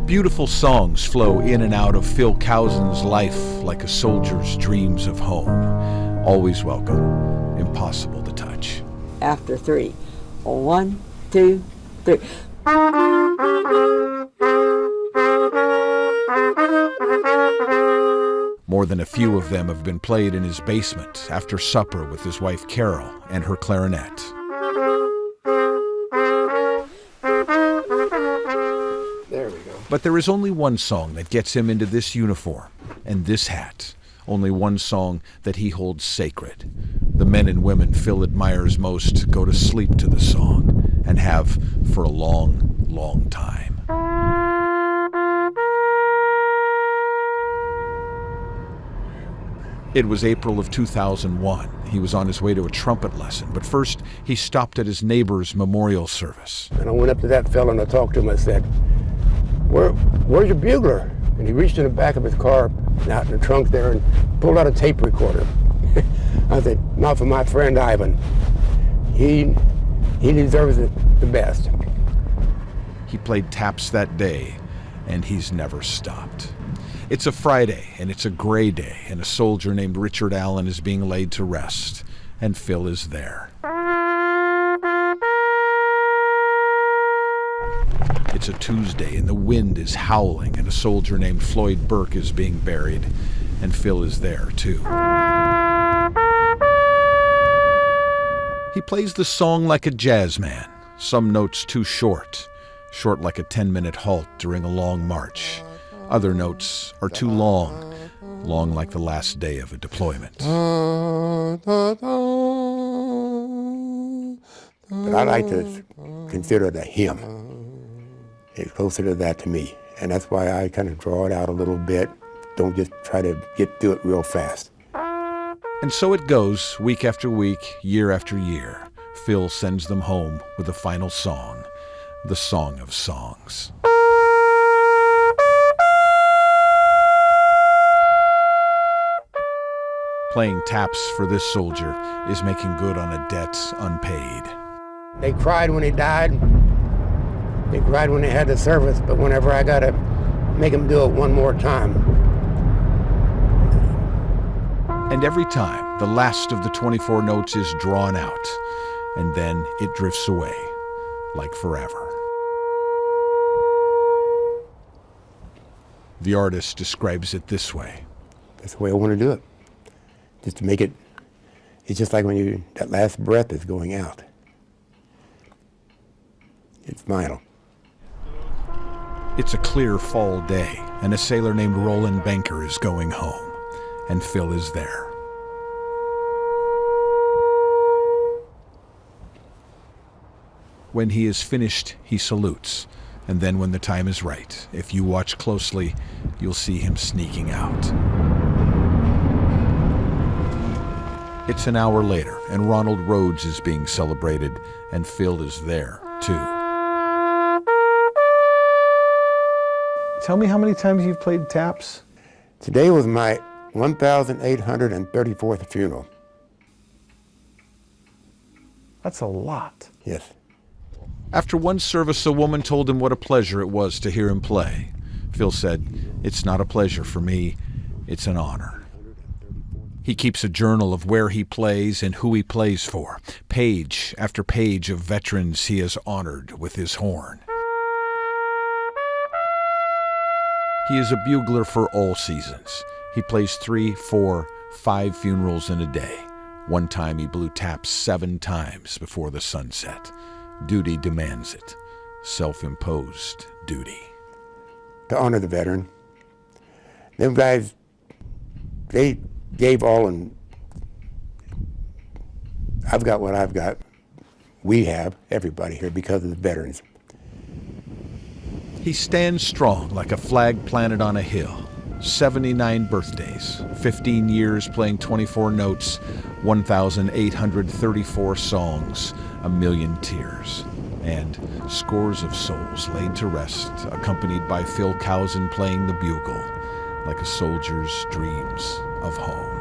Beautiful songs flow in and out of Phil Cousin's life like a soldier's dreams of home. Always welcome, impossible to touch. After three. 1, 2, 3. More than a few of them have been played in his basement after supper with his wife Carol and her clarinet. There we go. But there is only one song that gets him into this uniform and this hat. Only one song that he holds sacred. The men and women Phil admires most go to sleep to the song and have for a long, long time. It was April of 2001. He was on his way to a trumpet lesson, but first he stopped at his neighbor's memorial service. And I went up to that fellow and I talked to him. I said, where's your bugler? And he reached in the back of his car, out in the trunk there, and pulled out a tape recorder. I said, not for my friend Ivan. He deserves it the best. He played taps that day, and he's never stopped. It's a Friday, and it's a gray day, and a soldier named Richard Allen is being laid to rest, and Phil is there. It's a Tuesday, and the wind is howling, and a soldier named Floyd Burke is being buried, and Phil is there, too. He plays the song like a jazz man, some notes too short like a 10-minute halt during a long march. Other notes are too long like the last day of a deployment. But I like to consider it a hymn. It's closer to that to me. And that's why I kind of draw it out a little bit. Don't just try to get through it real fast. And so it goes, week after week, year after year. Phil sends them home with a final song, the Song of Songs. Playing taps for this soldier is making good on a debt unpaid. They cried when he died. They cried when they had the service, but whenever I got to make them do it one more time. And every time, the last of the 24 notes is drawn out, and then it drifts away, like forever. The artist describes it this way. That's the way I want to do it. Just to make it, it's just like when that last breath is going out. It's vital. It's a clear fall day, and a sailor named Roland Banker is going home, and Phil is there. When he is finished, he salutes, and then when the time is right, if you watch closely, you'll see him sneaking out. It's an hour later, and Ronald Rhodes is being celebrated, and Phil is there, too. Tell me how many times you've played taps? Today was my 1,834th funeral. That's a lot. Yes. After one service, a woman told him what a pleasure it was to hear him play. Phil said, "It's not a pleasure for me, it's an honor." He keeps a journal of where he plays and who he plays for, page after page of veterans he has honored with his horn. He is a bugler for all seasons. He plays 3, 4, 5 funerals in a day. One time he blew taps 7 times before the sunset. Duty demands it. Self-imposed duty. To honor the veteran. Them guys, they gave all, and I've got what I've got. We have, everybody here, because of the veterans. He stands strong like a flag planted on a hill. 79 birthdays, 15 years playing 24 notes, 1,834 songs, 1,000,000 tears, and scores of souls laid to rest, accompanied by Phil Cousin playing the bugle like a soldier's dreams of home.